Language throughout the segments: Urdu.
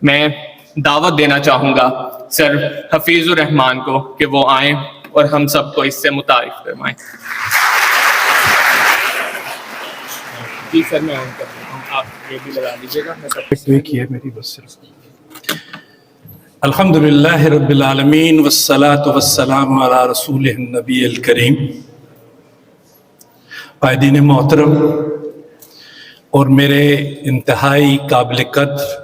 میں دعوت دینا چاہوں گا سر حفیظ الرحمان کو کہ وہ آئیں اور ہم سب کو اس سے متعارف کروائیں۔ جی سر میں آن کر دیتا ہوں، آپ یہ بھی لگا دیجیے گا۔ میری بس الحمدللہ رب العالمین والصلاة والسلام علی رسول النبی الکریم۔ قائدین محترم اور میرے انتہائی قابل قدر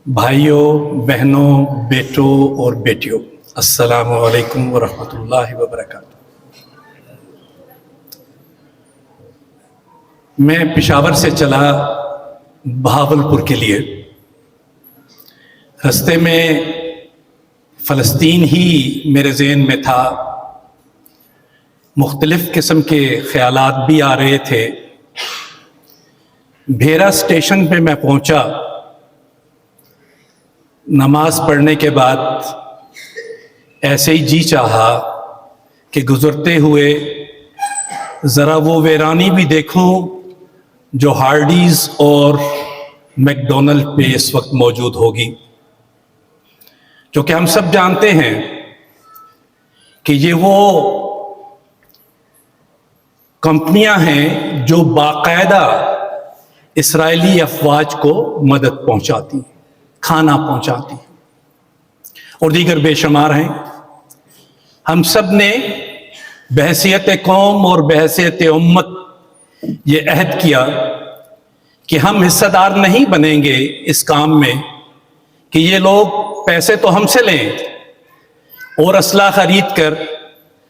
بھائیوں، بہنوں، بیٹوں اور بیٹیوں، السلام علیکم ورحمۃ اللہ وبرکاتہ۔ میں پشاور سے چلا بہاولپور کے لیے۔ رستے میں فلسطین ہی میرے ذہن میں تھا، مختلف قسم کے خیالات بھی آ رہے تھے۔ بھیرا اسٹیشن پہ میں پہنچا، نماز پڑھنے کے بعد ایسے ہی جی چاہا کہ گزرتے ہوئے ذرا وہ ویرانی بھی دیکھوں جو ہارڈیز اور میک ڈونلڈ پہ اس وقت موجود ہوگی، جو کہ ہم سب جانتے ہیں کہ یہ وہ کمپنیاں ہیں جو باقاعدہ اسرائیلی افواج کو مدد پہنچاتی، کھانا پہنچاتی اور دیگر بے شمار ہیں۔ ہم سب نے بحیثیت قوم اور بحیثیت امت یہ عہد کیا کہ ہم حصہ دار نہیں بنیں گے اس کام میں کہ یہ لوگ پیسے تو ہم سے لیں اور اسلحہ خرید کر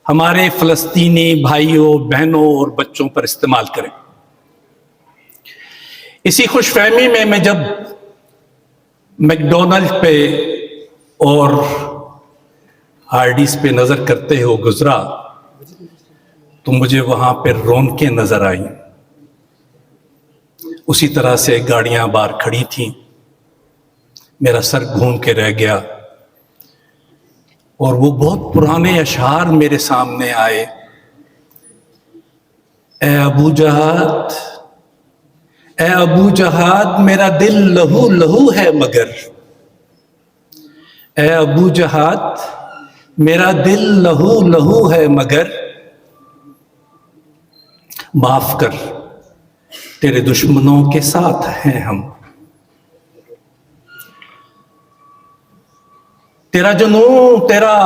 ہمارے فلسطینی بھائیوں، بہنوں اور بچوں پر استعمال کریں۔ اسی خوش فہمی میں جب میک ڈونلڈ پہ اور ہارڈیز پہ نظر کرتے ہو گزرا تو مجھے وہاں پہ رونقیں نظر آئیں۔ اسی طرح سے گاڑیاں باہر کھڑی تھیں، میرا سر گھوم کے رہ گیا اور وہ بہت پرانے اشعار میرے سامنے آئے۔ اے ابو جہاد، اے ابو جہاد، میرا دل لہو لہو ہے مگر، اے ابو جہاد میرا دل لہو لہو ہے مگر، معاف کر تیرے دشمنوں کے ساتھ ہیں ہم۔ تیرا جنون، تیرا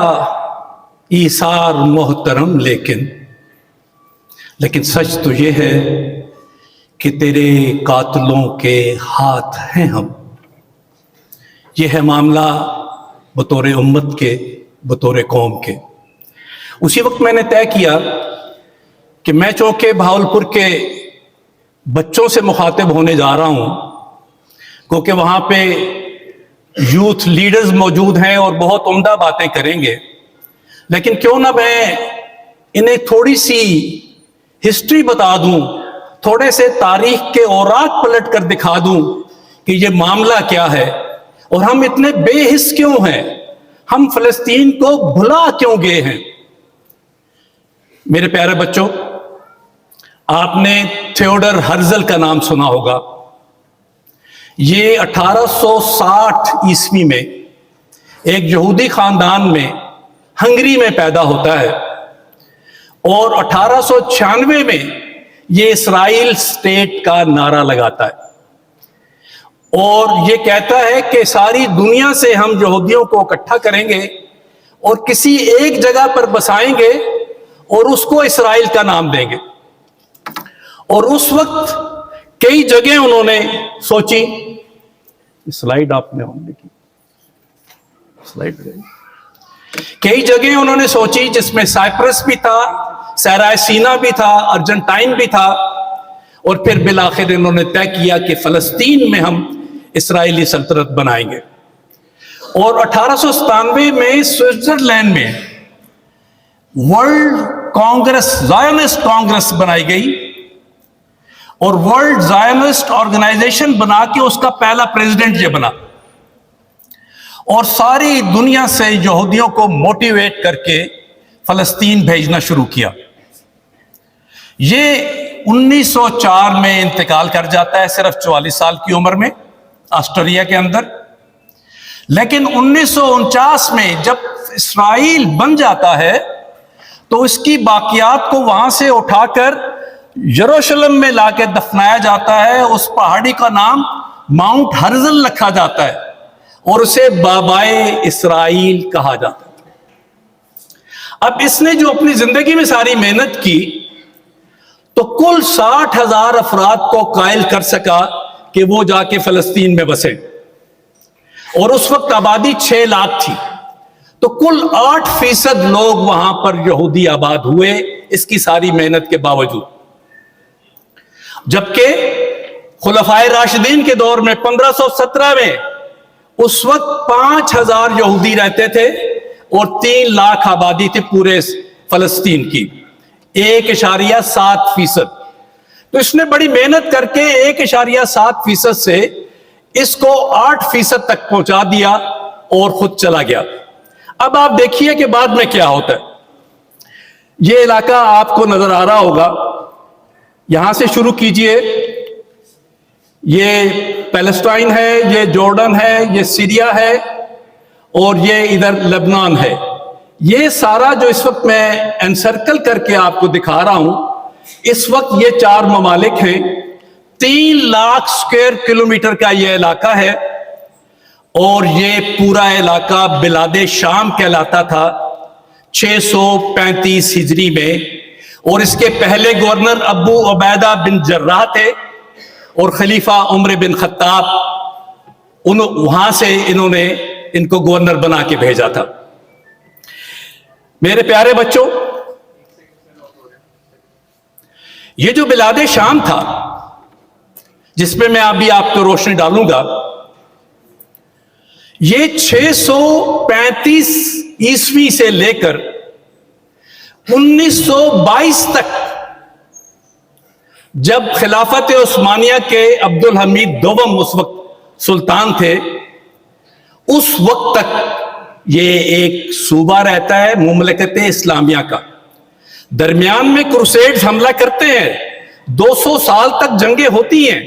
ایثار محترم، لیکن سچ تو یہ ہے کہ تیرے قاتلوں کے ہاتھ ہیں ہم۔ یہ ہے معاملہ بطور امت کے، بطور قوم کے۔ اسی وقت میں نے طے کیا کہ میں چونکہ بہاولپور کے بچوں سے مخاطب ہونے جا رہا ہوں، کیونکہ وہاں پہ یوتھ لیڈرز موجود ہیں اور بہت عمدہ باتیں کریں گے، لیکن کیوں نہ میں انہیں تھوڑی سی ہسٹری بتا دوں، تھوڑے سے تاریخ کے اوراق پلٹ کر دکھا دوں کہ یہ معاملہ کیا ہے اور ہم اتنے بے حس کیوں ہیں، ہم فلسطین کو بھلا کیوں گئے ہیں۔ میرے پیارے بچوں، آپ نے تھیوڈر ہرزل کا نام سنا ہوگا۔ یہ 1860 عیسوی میں ایک یہودی خاندان میں ہنگری میں پیدا ہوتا ہے اور 1896 میں یہ اسرائیل اسٹیٹ کا نعرہ لگاتا ہے اور یہ کہتا ہے کہ ساری دنیا سے ہم یہودیوں کو اکٹھا کریں گے اور کسی ایک جگہ پر بسائیں گے اور اس کو اسرائیل کا نام دیں گے۔ اور اس وقت کئی جگہ انہوں نے سوچی، سلائیڈ آپ نے آن کی، کئی جگہ انہوں نے سوچی، جس میں سائپرس بھی تھا، صحرائے سینا بھی تھا، ارجنٹائن بھی تھا، اور پھر بالآخر انہوں نے طے کیا کہ فلسطین میں ہم اسرائیلی سلطنت بنائیں گے۔ اور 1897 میں سوئٹزرلینڈ میں ورلڈ کانگریس، زائونسٹ کانگریس بنائی گئی اور ورلڈ زائونسٹ آرگنائزیشن بنا کے اس کا پہلا پریزیڈنٹ یہ بنا اور ساری دنیا سے یہودیوں کو موٹیویٹ کر کے فلسطین بھیجنا شروع کیا۔ یہ 1904 میں انتقال کر جاتا ہے، صرف 44 سال کی عمر میں، آسٹریا کے اندر. لیکن 1949 میں جب اسرائیل بن جاتا ہے تو اس کی باقیات کو وہاں سے اٹھا کر یروشلم میں لا کے دفنایا جاتا ہے. اس پہاڑی کا نام ماؤنٹ ہرزل رکھا جاتا ہے اور اسے بابائے اسرائیل کہا جاتا ہے. اب اس نے جو اپنی زندگی میں ساری محنت کی تو کل 60,000 افراد کو قائل کر سکا کہ وہ جا کے فلسطین میں بسے، اور اس وقت آبادی 6 لاکھ تھی. تو کل 8% لوگ وہاں پر یہودی آباد ہوئے اس کی ساری محنت کے باوجود. جبکہ خلفائے راشدین کے دور میں 1517 میں اس وقت 5,000 یہودی رہتے تھے اور 3 لاکھ آبادی تھی پورے فلسطین کی، 1.7%. تو اس نے بڑی محنت کر کے 1.7% سے اس کو 8% تک پہنچا دیا اور خود چلا گیا. اب آپ دیکھیے کہ بعد میں کیا ہوتا ہے. یہ علاقہ آپ کو نظر آ رہا ہوگا، یہاں سے شروع کیجئے. یہ پیلسٹائن ہے، یہ جارڈن ہے، یہ سیریا ہے، اور یہ ادھر لبنان ہے. یہ سارا جو اس وقت میں انسرکل کر کے آپ کو دکھا رہا ہوں، اس وقت یہ 4 ممالک ہیں. 3 لاکھ اسکوائر کلومیٹر کا یہ علاقہ ہے، اور یہ پورا علاقہ بلاد شام کہلاتا تھا 635 ہجری میں. اور اس کے پہلے گورنر ابو عبیدہ بن جراح تھے، اور خلیفہ عمر بن خطاب وہاں سے انہوں نے ان کو گورنر بنا کے بھیجا تھا. میرے پیارے بچوں، یہ جو بلاد شام تھا جس پہ میں ابھی آپ کو روشنی ڈالوں گا، یہ 635 عیسوی سے لے کر 1922 تک، جب خلافت عثمانیہ کے عبد الحمید دوم اس وقت سلطان تھے، اس وقت تک یہ ایک صوبہ رہتا ہے مملکت اسلامیہ کا. درمیان میں کروسیڈز حملہ کرتے ہیں، 200 سال تک جنگیں ہوتی ہیں،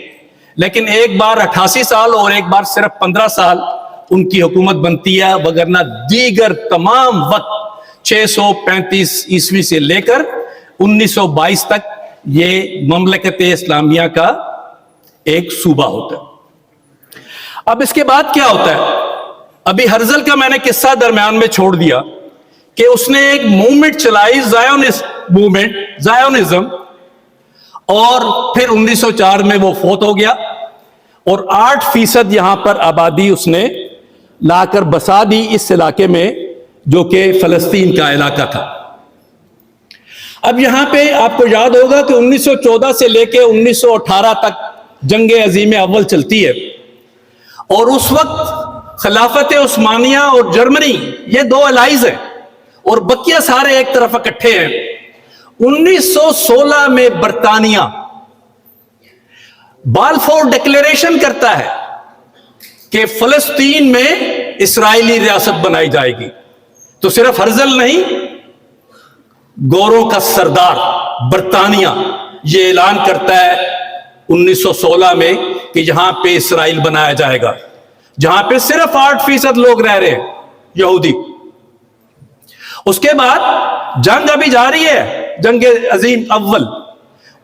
لیکن ایک بار 88 سال اور ایک بار صرف 15 سال ان کی حکومت بنتی ہے. وگرنہ دیگر تمام وقت 635 عیسوی سے لے کر 1922 تک یہ مملکت اسلامیہ کا ایک صوبہ ہوتا ہے. اب اس کے بعد کیا ہوتا ہے؟ ابھی ہرزل کا میں نے قصہ درمیان میں چھوڑ دیا کہ اس نے ایک موومنٹ چلائی، زائونزم، اور پھر 1904 میں وہ فوت ہو گیا، اور 8% یہاں پر آبادی اس نے لا کر بسا دی اس علاقے میں جو کہ فلسطین کا علاقہ تھا. اب یہاں پہ آپ کو یاد ہوگا کہ 1914 سے لے کے 1918 تک جنگ عظیم اول چلتی ہے، اور اس وقت خلافت عثمانیہ اور جرمنی یہ 2 الائز ہیں، اور بقیہ سارے ایک طرف اکٹھے ہیں. 1916 میں برطانیہ بالفور ڈکلیریشن کرتا ہے کہ فلسطین میں اسرائیلی ریاست بنائی جائے گی. تو صرف ہرزل نہیں، گوروں کا سردار برطانیہ یہ اعلان کرتا ہے 1916 میں کہ یہاں پہ اسرائیل بنایا جائے گا، جہاں پہ صرف 8% لوگ رہ رہے ہیں یہودی. اس کے بعد جنگ ابھی جاری ہے، جنگ عظیم اول.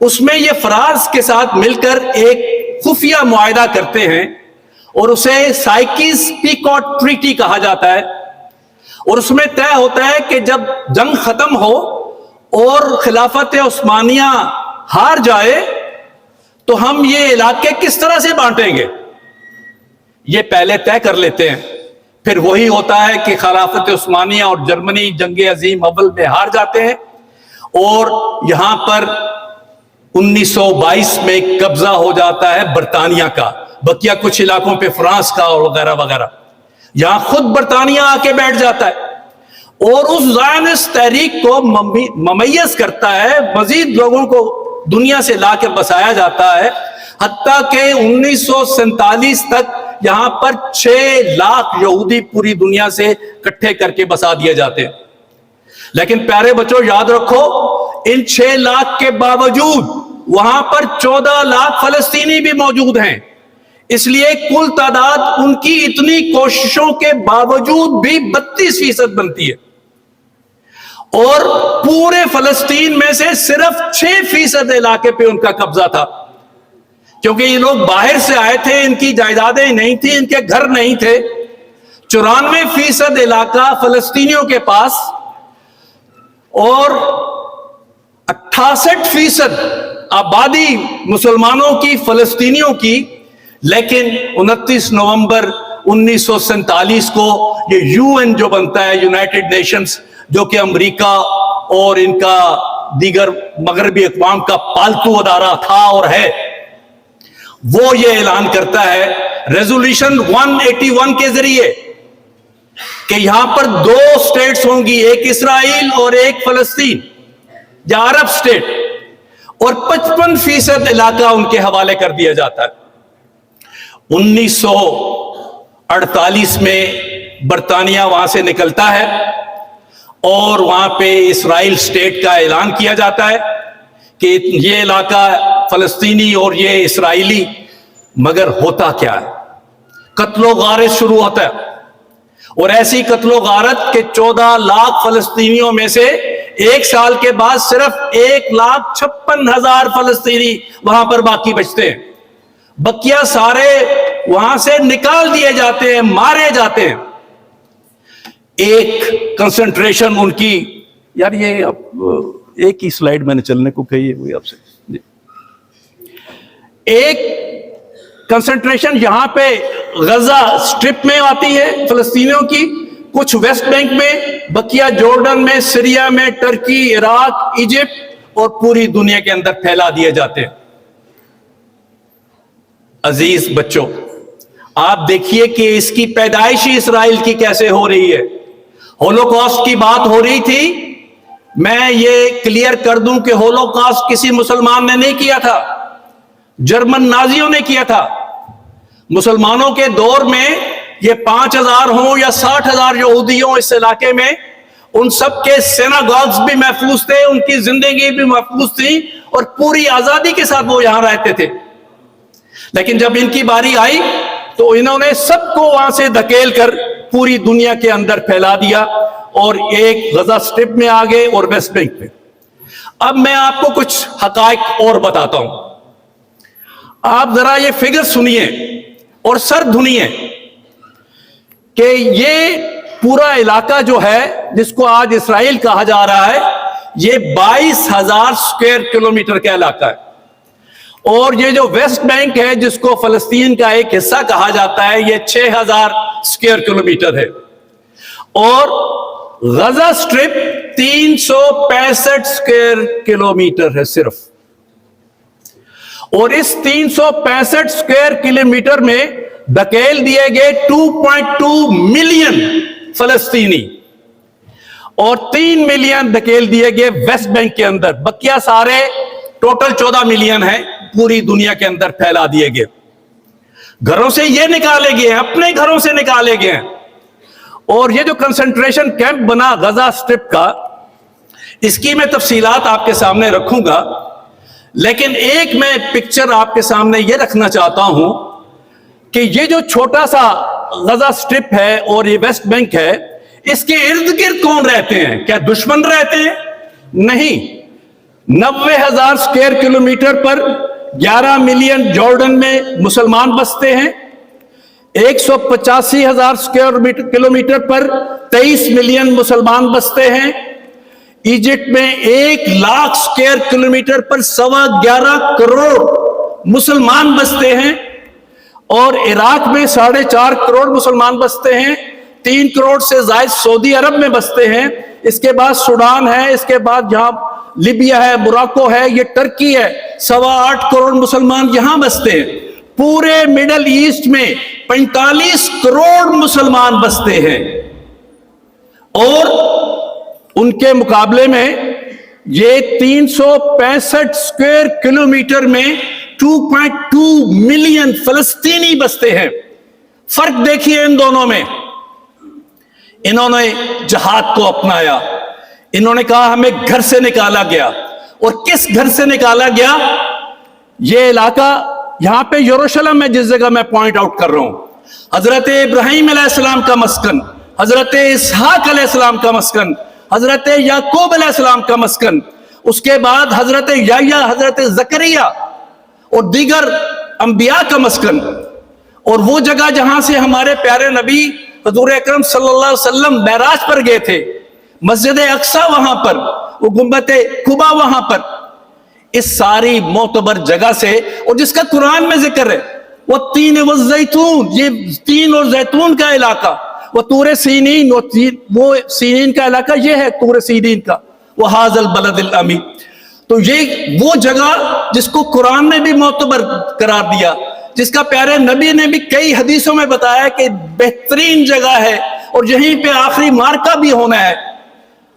اس میں یہ فرانس کے ساتھ مل کر ایک خفیہ معاہدہ کرتے ہیں، اور اسے سائکس پیکوٹ ٹریٹی کہا جاتا ہے. اور اس میں طے ہوتا ہے کہ جب جنگ ختم ہو اور خلافت عثمانیہ ہار جائے تو ہم یہ علاقے کس طرح سے بانٹیں گے، یہ پہلے طے کر لیتے ہیں. پھر وہی ہوتا ہے کہ خلافت عثمانیہ اور جرمنی جنگ عظیم اول میں ہار جاتے ہیں، اور یہاں پر 1922 میں قبضہ ہو جاتا ہے برطانیہ کا. بقیہ کچھ علاقوں پہ فرانس کا اور وغیرہ وغیرہ. یہاں خود برطانیہ آ کے بیٹھ جاتا ہے، اور اس زائنسٹ تحریک کو ممیز کرتا ہے، مزید لوگوں کو دنیا سے لا کے بسایا جاتا ہے، حتیٰ کہ 1947 تک یہاں پر 6 لاکھ یہودی پوری دنیا سے اکٹھے کر کے بسا دیے جاتے ہیں. لیکن پیارے بچوں یاد رکھو، ان 6 لاکھ کے باوجود وہاں پر 14 لاکھ فلسطینی بھی موجود ہیں. اس لیے کل تعداد ان کی اتنی کوششوں کے باوجود بھی 32% بنتی ہے، اور پورے فلسطین میں سے صرف 6% علاقے پہ ان کا قبضہ تھا، کیونکہ یہ لوگ باہر سے آئے تھے، ان کی جائیدادیں نہیں تھی، ان کے گھر نہیں تھے۔ 94% علاقہ فلسطینیوں کے پاس اور 68% آبادی مسلمانوں کی، فلسطینیوں کی، لیکن 29 نومبر 1947 کو یہ UN جو بنتا ہے، یونائٹڈ نیشنز، جو کہ امریکہ اور ان کا دیگر مغربی اقوام کا پالتو ادارہ تھا اور ہے، وہ یہ اعلان کرتا ہے ریزولوشن 181 کے ذریعے کہ یہاں پر 2 اسٹیٹس ہوں گی، ایک اسرائیل اور ایک فلسطین یا عرب اسٹیٹ، اور 55% علاقہ ان کے حوالے کر دیا جاتا ہے۔ 1948 میں برطانیہ وہاں سے نکلتا ہے اور وہاں پہ اسرائیل اسٹیٹ کا اعلان کیا جاتا ہے کہ یہ علاقہ فلسطینی اور یہ اسرائیلی، مگر ہوتا کیا ہے؟ قتل و غارت شروع ہوتا ہے، اور ایسی قتل و غارت کہ 14 لاکھ فلسطینیوں میں سے ایک سال کے بعد صرف 1,56,000 فلسطینی وہاں پر باقی بچتے ہیں، بقیہ سارے وہاں سے نکال دیے جاتے ہیں، مارے جاتے ہیں۔ ایک کنسنٹریشن ان کی، یار یہ ایک ہی سلائیڈ میں نے چلنے کو کہی ہے وہی آپ سے، ایک کنسنٹریشن یہاں پہ غزہ سٹرپ میں آتی ہے فلسطینیوں کی، کچھ ویسٹ بینک میں، بقیہ جورڈن میں، سیریا میں، ٹرکی، عراق، ایجپٹ، اور پوری دنیا کے اندر پھیلا دیے جاتے ہیں۔ عزیز بچوں، آپ دیکھیے کہ اس کی پیدائش ہی اسرائیل کی کیسے ہو رہی ہے۔ ہولوکاسٹ کی بات ہو رہی تھی، میں یہ کلیئر کر دوں کہ ہولوکاسٹ کسی مسلمان نے نہیں کیا تھا، جرمن نازیوں نے کیا تھا۔ مسلمانوں کے دور میں یہ 5,000 ہوں یا 60,000 یہودی ہوں اس علاقے میں، ان سب کے سیناگوگز بھی محفوظ تھے، ان کی زندگی بھی محفوظ تھی، اور پوری آزادی کے ساتھ وہ یہاں رہتے تھے۔ لیکن جب ان کی باری آئی تو انہوں نے سب کو وہاں سے دھکیل کر پوری دنیا کے اندر پھیلا دیا، اور ایک غزہ سٹرپ میں آ گئے اور ویسٹ بینک میں۔ اب میں آپ کو کچھ حقائق اور بتاتا ہوں، آپ ذرا یہ فگر سنیے اور سر دھنیے کہ یہ پورا علاقہ جو ہے جس کو آج اسرائیل کہا جا رہا ہے، یہ 22,000 اسکوائر کلومیٹر کا علاقہ ہے، اور یہ جو ویسٹ بینک ہے جس کو فلسطین کا ایک حصہ کہا جاتا ہے، یہ 6,000 اسکوائر کلومیٹر ہے، اور غزہ سٹرپ 365 اسکوائر کلومیٹر ہے صرف، اور اس 365 اسکوائر کلومیٹر میں دھکیل دیے گئے 2.2 ملین فلسطینی، اور 3 ملین دھکیل دیے گئے ویسٹ بینک کے اندر، بقیہ سارے ٹوٹل 14 ملین ہیں پوری دنیا کے اندر پھیلا دیے گئے۔ گھروں سے یہ نکالے گئے ہیں، اپنے گھروں سے نکالے گئے ہیں۔ اور یہ جو کنسنٹریشن کیمپ بنا غزہ سٹرپ کا، اس کی میں تفصیلات آپ کے سامنے رکھوں گا، لیکن ایک میں پکچر آپ کے سامنے یہ رکھنا چاہتا ہوں کہ یہ جو چھوٹا سا غزہ سٹرپ ہے اور یہ ویسٹ بینک ہے، اس کے ارد گرد کون رہتے ہیں؟ کیا دشمن رہتے ہیں؟ نہیں۔ 90,000 اسکوائر کلومیٹر پر 11 ملین جارڈن میں مسلمان بستے ہیں، 185,000 اسکوائر کلومیٹر پر 23 ملین مسلمان بستے ہیں، ایجپٹ میں 1 لاکھ اسکوائر کلومیٹر پر 11.25 کروڑ مسلمان بستے ہیں، اور عراق میں 4.5 کروڑ مسلمان بستے ہیں، 3 کروڑ سے زائد سعودی عرب میں بستے ہیں، اس کے بعد سوڈان ہے، اس کے بعد یہاں لیبیا ہے، موراکو ہے، یہ ٹرکی ہے، 8.25 کروڑ مسلمان یہاں بستے ہیں۔ پورے مڈل ایسٹ میں 45 کروڑ مسلمان بستے ہیں، اور ان کے مقابلے میں یہ 365 اسکوائر کلومیٹر میں 2.2 ملین فلسطینی بستے ہیں۔ فرق دیکھیے ان دونوں میں۔ انہوں نے جہاد کو اپنایا، انہوں نے کہا ہمیں گھر سے نکالا گیا، اور کس گھر سے نکالا گیا؟ یہ علاقہ یہاں پہ یروشلم ہے جس جگہ میں پوائنٹ آؤٹ کر رہا ہوں، حضرت ابراہیم علیہ السلام کا مسکن، حضرت اسحاق علیہ السلام کا مسکن، حضرت یعقوب علیہ السلام کا مسکن، اس کے بعد حضرت یحییٰ، حضرت زکریا اور دیگر انبیاء کا مسکن، اور وہ جگہ جہاں سے ہمارے پیارے نبی حضور اکرم صلی اللہ علیہ وسلم معراج پر گئے تھے، مسجد اقصی وہاں پر، وہ گنبد قبا وہاں پر، اس ساری معتبر جگہ سے، اور جس کا قرآن میں ذکر ہے، وہ تین والزیتون، یہ تین اور زیتون کا علاقہ، وہ طور سینین، وہ سینین کا علاقہ یہ ہے طور سینین کا، وہ حاذ البلد الامین۔ تو یہ وہ جگہ جس کو قرآن نے بھی معتبر قرار دیا، جس کا پیارے نبی نے بھی کئی حدیثوں میں بتایا کہ بہترین جگہ ہے اور یہیں پہ آخری معرکہ بھی ہونا ہے،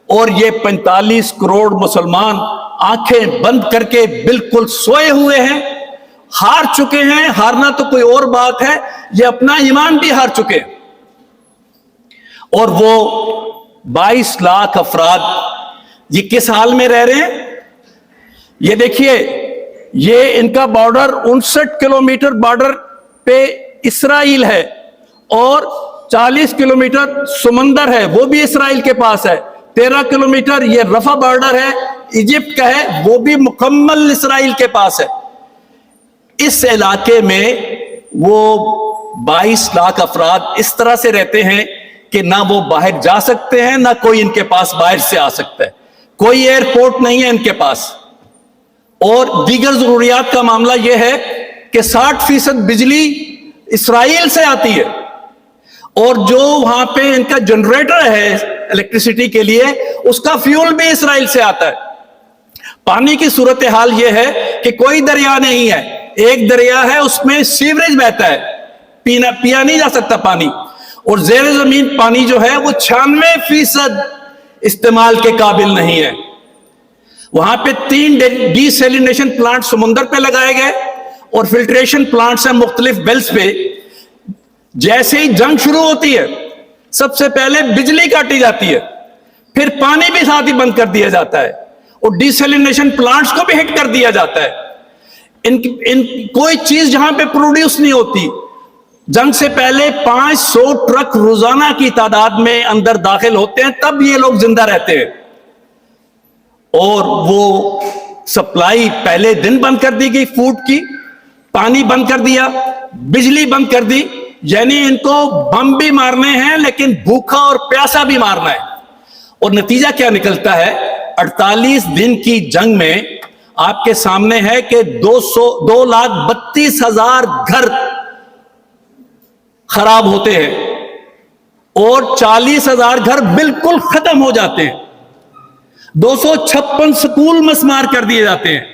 اور یہ 45 کروڑ مسلمان آنکھیں بند کر کے بالکل سوئے ہوئے ہیں، ہار چکے ہیں۔ ہارنا تو کوئی اور بات ہے، یہ اپنا ایمان بھی ہار چکے ہیں۔ اور وہ 22 لاکھ افراد یہ کس حال میں رہ رہے ہیں؟ یہ دیکھیے، یہ ان کا بارڈر 59 کلومیٹر بارڈر پہ اسرائیل ہے، اور 40 کلومیٹر سمندر ہے، وہ بھی اسرائیل کے پاس ہے۔ 13 کلومیٹر یہ رفح بارڈر ہے، ایجپٹ کا ہے، وہ بھی مکمل اسرائیل کے پاس ہے۔ اس علاقے میں وہ 22 لاکھ افراد اس طرح سے رہتے ہیں کہ نہ وہ باہر جا سکتے ہیں، نہ کوئی ان کے پاس باہر سے آ سکتا ہے، کوئی ایئرپورٹ نہیں ہے ان کے پاس۔ اور دیگر ضروریات کا معاملہ یہ ہے کہ 60% بجلی اسرائیل سے آتی ہے، اور جو وہاں پہ ان کا جنریٹر ہے الیکٹریسٹی کے لیے، اس کا فیول بھی اسرائیل سے آتا ہے۔ پانی کی صورتحال یہ ہے کہ کوئی دریا نہیں ہے، ایک دریا ہے، اس میں سیوریج بہتا ہے، پیا نہیں جا سکتا پانی، اور زیر زمین پانی جو ہے وہ 96% استعمال کے قابل نہیں ہے۔ وہاں پہ 3 ڈی سیلینیشن پلانٹ سمندر پہ لگائے گئے، اور فلٹریشن پلانٹس ہیں مختلف بیلز پہ۔ جیسے ہی جنگ شروع ہوتی ہے، سب سے پہلے بجلی کاٹی جاتی ہے، پھر پانی بھی ساتھ ہی بند کر دیا جاتا ہے، اور ڈی سیلینیشن پلانٹس کو بھی ہٹ کر دیا جاتا ہے۔ کوئی چیز جہاں پہ پروڈیوس نہیں ہوتی۔ جنگ سے پہلے 500 ٹرک روزانہ کی تعداد میں اندر داخل ہوتے ہیں، تب یہ لوگ زندہ رہتے ہیں۔ اور وہ سپلائی پہلے دن بند کر دی گئی، فوڈ کی، پانی بند کر دیا، بجلی بند کر دی، یعنی ان کو بم بھی مارنے ہیں لیکن بھوکا اور پیاسا بھی مارنا ہے۔ اور نتیجہ کیا نکلتا ہے؟ 48 دن کی جنگ میں آپ کے سامنے ہے کہ 2,32,000 گھر خراب ہوتے ہیں، اور 40,000 گھر بالکل ختم ہو جاتے ہیں۔ 256 سکول مسمار کر دیے جاتے ہیں،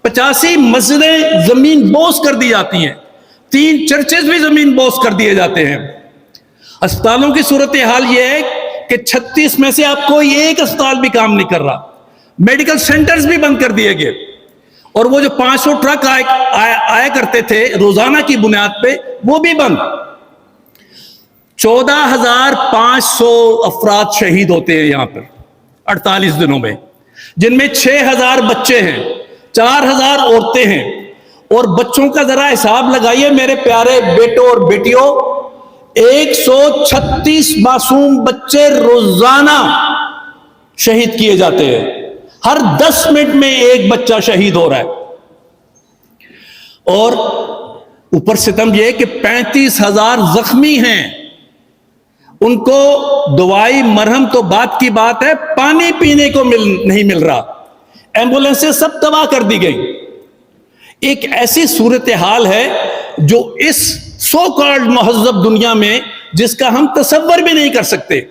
85 مسجدیں زمین بوس کر دی جاتی ہیں، 3 چرچز بھی زمین بوس کر دیے جاتے ہیں۔ اسپتالوں کی صورتحال یہ ہے کہ 36 میں سے آپ کو ایک اسپتال بھی کام نہیں کر رہا، میڈیکل سینٹرز بھی بند کر دیے گئے، اور وہ جو 500 ٹرک آیا کرتے تھے روزانہ کی بنیاد پہ، وہ بھی بند۔ 14,500 افراد شہید ہوتے ہیں یہاں پر 48 دنوں میں، جن میں 6,000 بچے ہیں، 4,000 عورتیں ہیں۔ اور بچوں کا ذرا حساب لگائیے میرے پیارے بیٹوں اور بیٹیوں، 136 معصوم بچے روزانہ شہید کیے جاتے ہیں، ہر 10 منٹ میں ایک بچہ شہید ہو رہا ہے۔ اور اوپر ستم یہ کہ 35,000 زخمی ہیں، ان کو دوائی مرہم تو بات کی بات ہے، پانی پینے کو نہیں مل رہا، ایمبولینسیں سب تباہ کر دی گئی۔ ایک ایسی صورتحال ہے جو اس سو کالڈ مہذب دنیا میں جس کا ہم تصور بھی نہیں کر سکتے۔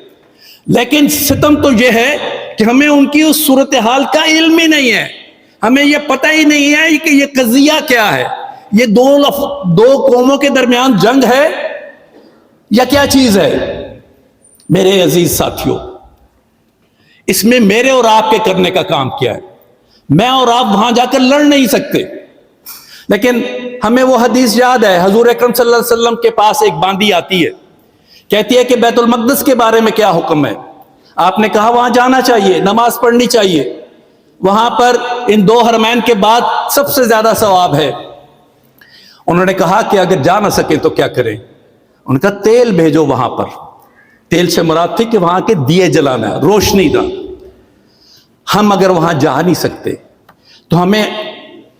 لیکن ستم تو یہ ہے کہ ہمیں ان کی اس صورتحال کا علم ہی نہیں ہے، ہمیں یہ پتہ ہی نہیں ہے کہ یہ قضیہ کیا ہے، یہ دو قوموں کے درمیان جنگ ہے یا کیا چیز ہے۔ میرے عزیز ساتھیوں، اس میں میرے اور آپ کے کرنے کا کام کیا ہے؟ میں اور آپ وہاں جا کر لڑ نہیں سکتے، لیکن ہمیں وہ حدیث یاد ہے، حضور اکرم صلی اللہ علیہ وسلم کے پاس ایک باندی آتی ہے، کہتی ہے کہ بیت المقدس کے بارے میں کیا حکم ہے؟ آپ نے کہا وہاں جانا چاہیے، نماز پڑھنی چاہیے، وہاں پر ان 2 حرمین کے بعد سب سے زیادہ ثواب ہے۔ انہوں نے کہا کہ اگر جا نہ سکے تو کیا کریں؟ ان کا تیل بھیجو وہاں پر. تیل سے مراد تھی کہ وہاں کے دیے جلانا ہے, روشنی دا. ہم اگر وہاں جا نہیں سکتے تو ہمیں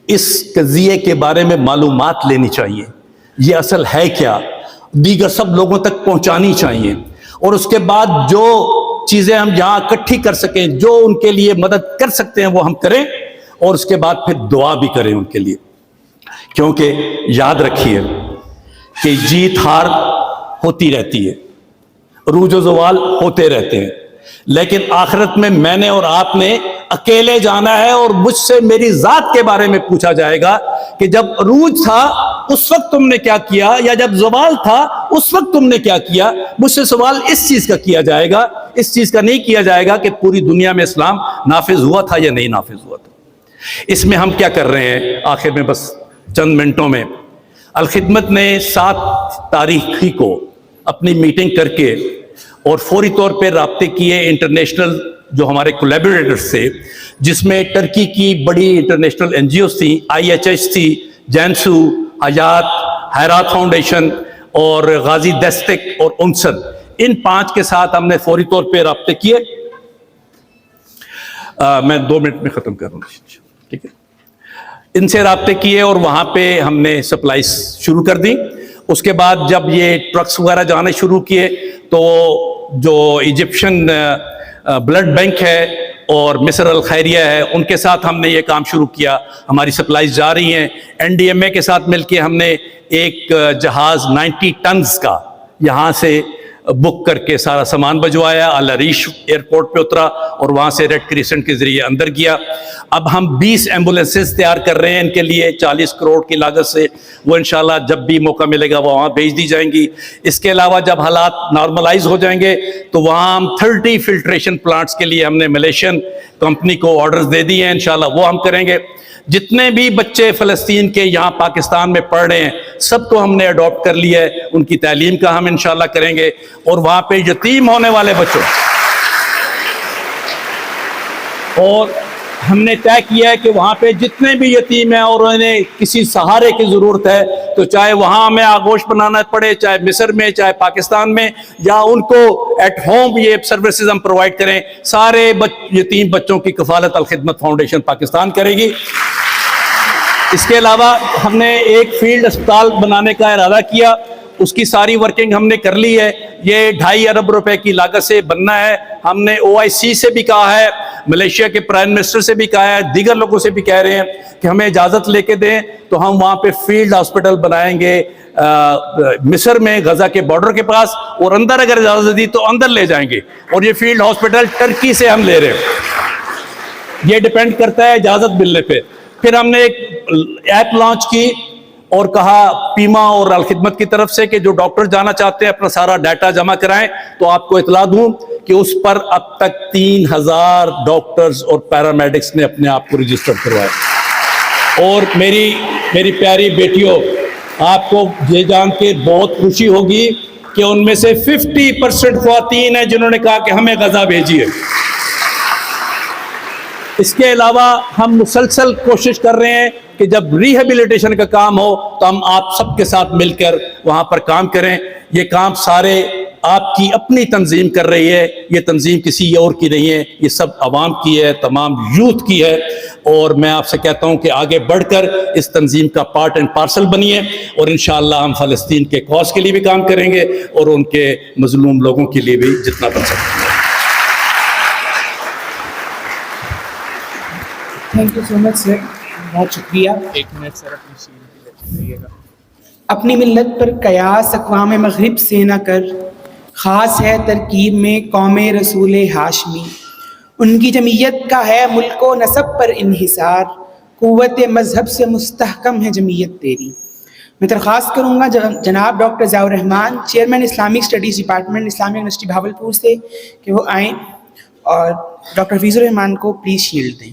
اس قضیے کے بارے میں معلومات لینی چاہیے, یہ اصل ہے کیا, دیگر سب لوگوں تک پہنچانی چاہیے, اور اس کے بعد جو چیزیں ہم یہاں اکٹھی کر سکیں, جو ان کے لیے مدد کر سکتے ہیں وہ ہم کریں, اور اس کے بعد پھر دعا بھی کریں ان کے لیے. کیونکہ یاد رکھیے کہ جیت ہار ہوتی رہتی ہے, عروج و زوال ہوتے رہتے ہیں, لیکن آخرت میں نے اور آپ نے اکیلے جانا ہے, اور مجھ سے میری ذات کے بارے میں پوچھا جائے گا کہ جب عروج تھا اس وقت تم نے کیا کیا, یا جب زوال تھا اس وقت تم نے کیا کیا. مجھ سے سوال اس چیز کا کیا جائے گا, اس چیز کا نہیں کیا جائے گا کہ پوری دنیا میں اسلام نافذ ہوا تھا یا نہیں نافذ ہوا تھا. اس میں ہم کیا کر رہے ہیں آخر میں بس چند منٹوں میں؟ الخدمت نے 7 تاریخ کو اپنی میٹنگ کر کے اور فوری طور پہ رابطے کیے انٹرنیشنل جو ہمارے کولیبوریٹرز تھے, جس میں ٹرکی کی بڑی انٹرنیشنل این جی اوز تھیں, IHH تھی, جینسو, حیات, حیرات فاؤنڈیشن اور غازی دستک اور انسد. ان 5 کے ساتھ ہم نے فوری طور پہ رابطے کیے. میں 2 منٹ میں ختم کر رہا ہوں, ٹھیک ہے. ان سے رابطے کیے اور وہاں پہ ہم نے سپلائز شروع کر دی. اس کے بعد جب یہ ٹرکس وغیرہ جانے شروع کیے تو جو ایجپشن بلڈ بینک ہے اور مصر الخیریہ ہے, ان کے ساتھ ہم نے یہ کام شروع کیا. ہماری سپلائز جا رہی ہیں. NDMA کے ساتھ مل کے ہم نے ایک جہاز 90 ٹنز کا یہاں سے بک کر کے سارا سامان بھجوایا, العریش ایئرپورٹ پہ اترا اور وہاں سے ریڈ کریسنٹ کے ذریعے اندر گیا. اب ہم 20 ایمبولینسز تیار کر رہے ہیں ان کے لیے 40 کروڑ کی لاگت سے. وہ انشاءاللہ جب بھی موقع ملے گا وہ وہاں بھیج دی جائیں گی. اس کے علاوہ جب حالات نارملائز ہو جائیں گے تو وہاں ہم 30 فلٹریشن پلانٹس کے لیے ہم نے ملیشین کمپنی کو آرڈرز دے دیے ہیں, انشاءاللہ وہ ہم کریں گے. جتنے بھی بچے فلسطین کے یہاں پاکستان میں پڑھ رہے ہیں سب کو ہم نے اڈاپٹ کر لیا ہے, ان کی تعلیم کا ہم انشاءاللہ کریں گے. اور وہاں پہ یتیم ہونے والے بچوں, اور ہم نے طے کیا ہے کہ وہاں پہ جتنے بھی یتیم ہیں اور انہیں کسی سہارے کی ضرورت ہے, تو چاہے وہاں ہمیں آگوش بنانا پڑے, چاہے مصر میں, چاہے پاکستان میں, یا ان کو ایٹ ہوم یہ سروسز ہم پرووائڈ کریں, سارے یتیم بچوں کی کفالت الخدمت فاؤنڈیشن پاکستان کرے گی. اس کے علاوہ ہم نے ایک فیلڈ اسپتال بنانے کا ارادہ کیا, اس کی ساری ورکنگ ہم نے کر لی ہے. یہ 2.5 ارب روپے کی لاگت سے بننا ہے. ہم نے OIC سے بھی کہا ہے, ملیشیا کے پرائم منسٹر سے بھی کہا ہے, دیگر لوگوں سے بھی کہہ رہے ہیں کہ ہمیں اجازت لے کے دیں تو ہم وہاں پہ فیلڈ ہاسپٹل بنائیں گے مصر میں, غزہ کے بارڈر کے پاس, اور اندر اگر اجازت دی تو اندر لے جائیں گے. اور یہ فیلڈ ہاسپٹل ٹرکی سے ہم لے رہے ہیں, یہ ڈیپینڈ کرتا ہے اجازت ملنے پہ. پھر ہم نے ایک ایپ لانچ کی اور کہا پیما اور الخدمت کی طرف سے کہ جو ڈاکٹر جانا چاہتے ہیں اپنا سارا ڈیٹا جمع کرائیں. تو آپ کو اطلاع دوں کہ اس پر اب تک 3000 ڈاکٹرز اور پیرامیڈکس نے اپنے آپ کو رجسٹر کروائے. اور میری پیاری بیٹیوں, آپ کو یہ جان کے بہت خوشی ہوگی کہ ان میں سے 50% خواتین ہیں جنہوں نے کہا کہ ہمیں غزہ بھیجیے. اس کے علاوہ ہم مسلسل کوشش کر رہے ہیں کہ جب ریہیبلیٹیشن کا کام ہو تو ہم آپ سب کے ساتھ مل کر وہاں پر کام کریں. یہ کام سارے آپ کی اپنی تنظیم کر رہی ہے, یہ تنظیم کسی اور کی نہیں ہے, یہ سب عوام کی ہے, تمام یوتھ کی ہے. اور میں آپ سے کہتا ہوں کہ آگے بڑھ کر اس تنظیم کا پارٹ اینڈ پارسل بنیے, اور انشاءاللہ ہم فلسطین کے کاز کے لیے بھی کام کریں گے اور ان کے مظلوم لوگوں کے لیے بھی جتنا بن سکتے ہیں. تھینک یو سو مچ سر, بہت شکریہ. 1 منٹ سر اپنی شیل دیجیے گا. اپنی ملت پر قیاس اقوام مغرب سے نہ کر, خاص ہے ترکیب میں قوم رسول ہاشمی. ان کی جمعیت کا ہے ملک و نسب پر انحصار, قوت مذہب سے مستحکم ہے جمعیت تیری. میں درخواست کروں گا جناب ڈاکٹر ضیاء الرحمان, چیئرمین اسلامک اسٹڈیز ڈپارٹمنٹ, اسلامیہ یونیورسٹی بھاولپور سے, کہ وہ آئیں اور ڈاکٹر حفیظ الرحمان کو پلیز شیلڈ دیں.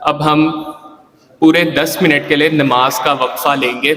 اب ہم پورے 10 منٹ کے لیے نماز کا وقفہ لیں گے.